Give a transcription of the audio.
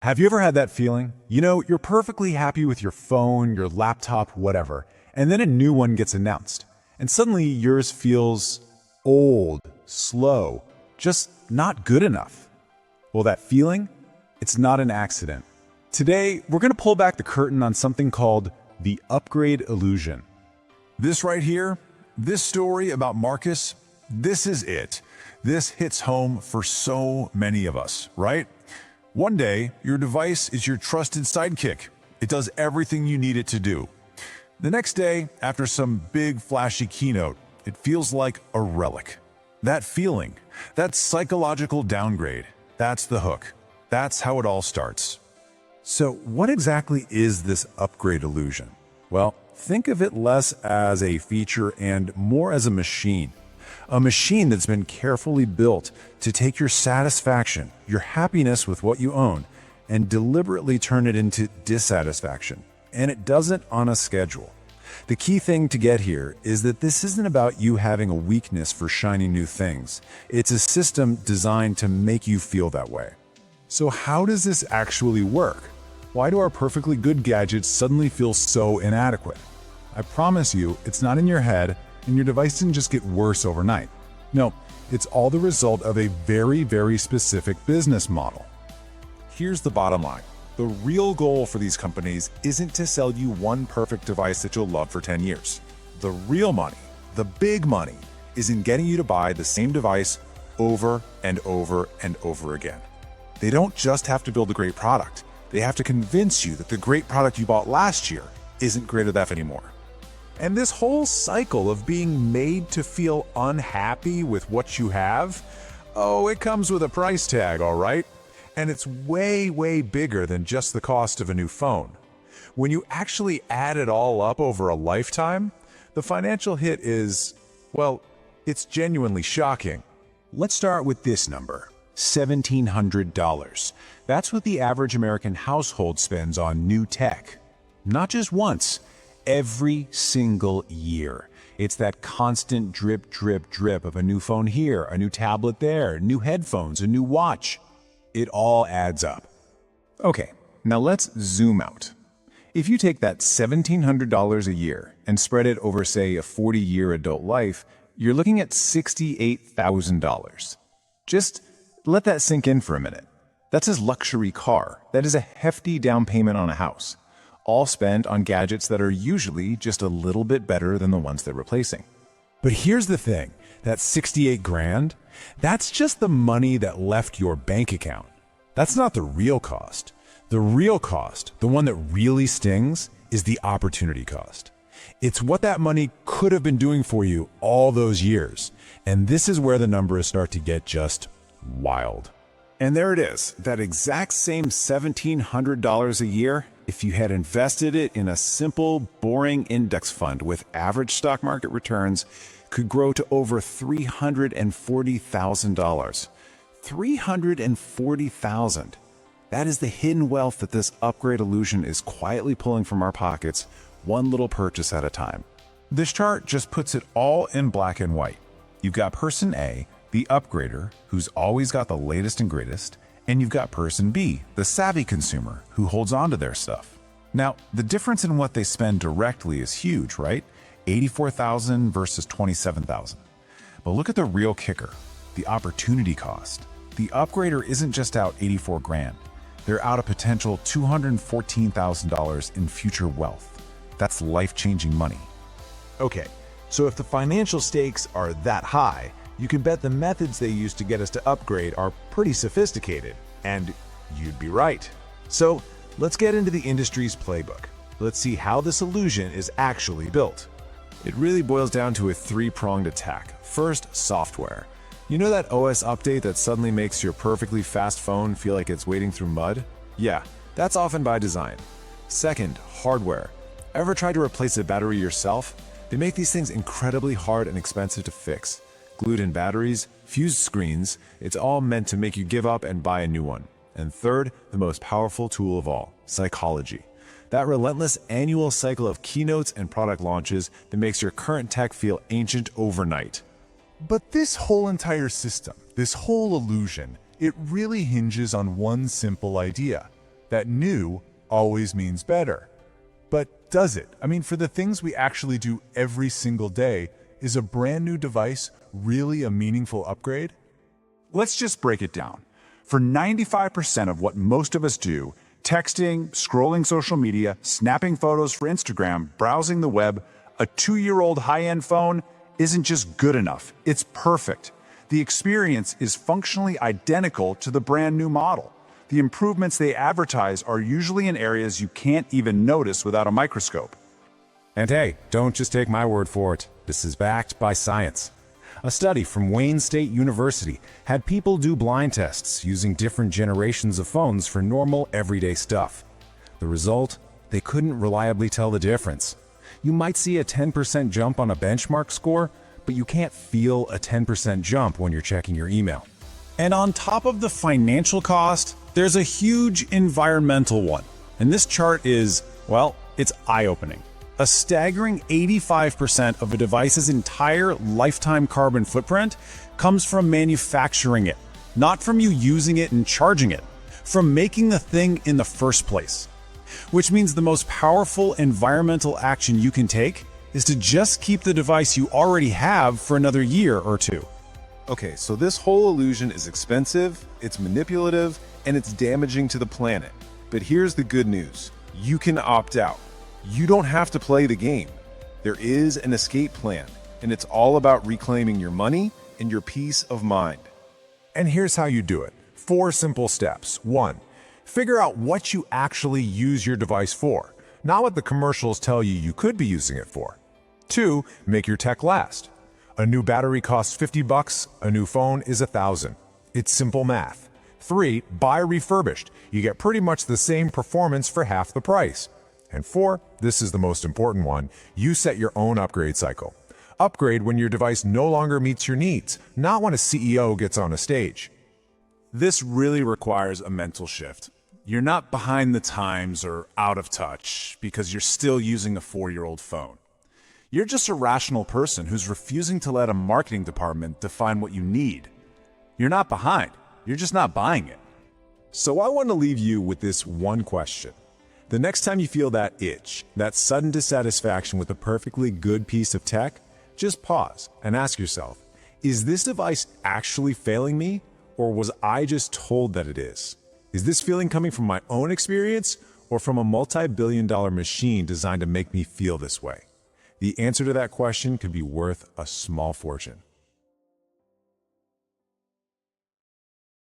Have you ever had that feeling? You're perfectly happy with your phone, your laptop, whatever, and then a new one gets announced. And suddenly yours feels old, slow, just not good enough. Well, that feeling? It's not an accident. Today, we're going to pull back the curtain on something called the upgrade illusion. This right here, this story about Marcus, this is it. This hits home for so many of us, right? One day, your device is your trusted sidekick. It does everything you need it to do. The next day, after some big flashy keynote, it feels like a relic. That feeling, that psychological downgrade, that's the hook. That's how it all starts. So what exactly is this upgrade illusion? Well, think of it less as a feature and more as a machine. A machine that's been carefully built to take your satisfaction, your happiness with what you own, and deliberately turn it into dissatisfaction. And it does it on a schedule. The key thing to get here is that this isn't about you having a weakness for shiny new things. It's a system designed to make you feel that way. So how does this actually work? Why do our perfectly good gadgets suddenly feel so inadequate? I promise you, it's not in your head, and your device didn't just get worse overnight. No, it's all the result of a very, very specific business model. Here's the bottom line. The real goal for these companies isn't to sell you one perfect device that you'll love for 10 years. The real money, the big money, is in getting you to buy the same device over and over and over again. They don't just have to build a great product. They have to convince you that the great product you bought last year isn't great enough anymore. And this whole cycle of being made to feel unhappy with what you have, it comes with a price tag, all right? And it's way, way bigger than just the cost of a new phone. When you actually add it all up over a lifetime, the financial hit is, well, it's genuinely shocking. Let's start with this number, $1,700. That's what the average American household spends on new tech. Not just once, every single year. It's that constant drip, drip, drip of a new phone here, a new tablet there, new headphones, a new watch. It all adds up. Okay, now let's zoom out. If you take that $1,700 a year and spread it over, say, a 40-year adult life, you're looking at $68,000. Just let that sink in for a minute. That's his luxury car. That is a hefty down payment on a house, all spent on gadgets that are usually just a little bit better than the ones they're replacing. But here's the thing, that 68 grand, that's just the money that left your bank account. That's not the real cost. The real cost, the one that really stings, is the opportunity cost. It's what that money could have been doing for you all those years. And this is where the numbers start to get just wild. And there it is, that exact same $1,700 a year, if you had invested it in a simple, boring index fund with average stock market returns, could grow to over $340,000. $340,000. That is the hidden wealth that this upgrade illusion is quietly pulling from our pockets, one little purchase at a time. This chart just puts it all in black and white. You've got person A, the upgrader, who's always got the latest and greatest, and you've got person B, the savvy consumer, who holds on to their stuff. Now, the difference in what they spend directly is huge, right? $84,000 versus $27,000. But look at the real kicker, the opportunity cost. The upgrader isn't just out 84 grand. They're out a potential $214,000 in future wealth. That's life-changing money. Okay, so if the financial stakes are that high, you can bet the methods they use to get us to upgrade are pretty sophisticated, and you'd be right. So let's get into the industry's playbook. Let's see how this illusion is actually built. It really boils down to a three-pronged attack. First, software. You know that OS update that suddenly makes your perfectly fast phone feel like it's wading through mud? Yeah, that's often by design. Second, hardware. Ever tried to replace a battery yourself? They make these things incredibly hard and expensive to fix. Glued-in batteries, fused screens, it's all meant to make you give up and buy a new one. And third, the most powerful tool of all, psychology. That relentless annual cycle of keynotes and product launches that makes your current tech feel ancient overnight. But this whole entire system, this whole illusion, it really hinges on one simple idea. that new always means better. But does it? I mean, for the things we actually do every single day, is a brand new device really a meaningful upgrade? Let's just break it down. For 95% of what most of us do, texting, scrolling social media, snapping photos for Instagram, browsing the web, a 2-year-old high-end phone isn't just good enough, it's perfect. The experience is functionally identical to the brand new model. The improvements they advertise are usually in areas you can't even notice without a microscope. And hey, don't just take my word for it. This is backed by science. A study from Wayne State University had people do blind tests using different generations of phones for normal, everyday stuff. The result? They couldn't reliably tell the difference. You might see a 10% jump on a benchmark score, but you can't feel a 10% jump when you're checking your email. And on top of the financial cost, there's a huge environmental one. And this chart is, well, it's eye-opening. A staggering 85% of a device's entire lifetime carbon footprint comes from manufacturing it, not from you using it and charging it, from making the thing in the first place. Which means the most powerful environmental action you can take is to just keep the device you already have for another year or two. Okay, so this whole illusion is expensive, it's manipulative, and it's damaging to the planet. But here's the good news. You can opt out. You don't have to play the game. There is an escape plan, and it's all about reclaiming your money and your peace of mind. And here's how you do it. 4 simple steps. 1. Figure out what you actually use your device for, not what the commercials tell you could be using it for. 2. Make your tech last. A new battery costs $50, a new phone is $1,000. It's simple math. 3. Buy refurbished. You get pretty much the same performance for half the price. And 4, this is the most important one, you set your own upgrade cycle. Upgrade when your device no longer meets your needs, not when a CEO gets on a stage. This really requires a mental shift. You're not behind the times or out of touch because you're still using a 4-year-old phone. You're just a rational person who's refusing to let a marketing department define what you need. You're not behind, you're just not buying it. So I want to leave you with this one question. The next time you feel that itch, that sudden dissatisfaction with a perfectly good piece of tech, just pause and ask yourself, is this device actually failing me, or was I just told that it is? Is this feeling coming from my own experience, or from a multi-billion-dollar machine designed to make me feel this way? The answer to that question could be worth a small fortune.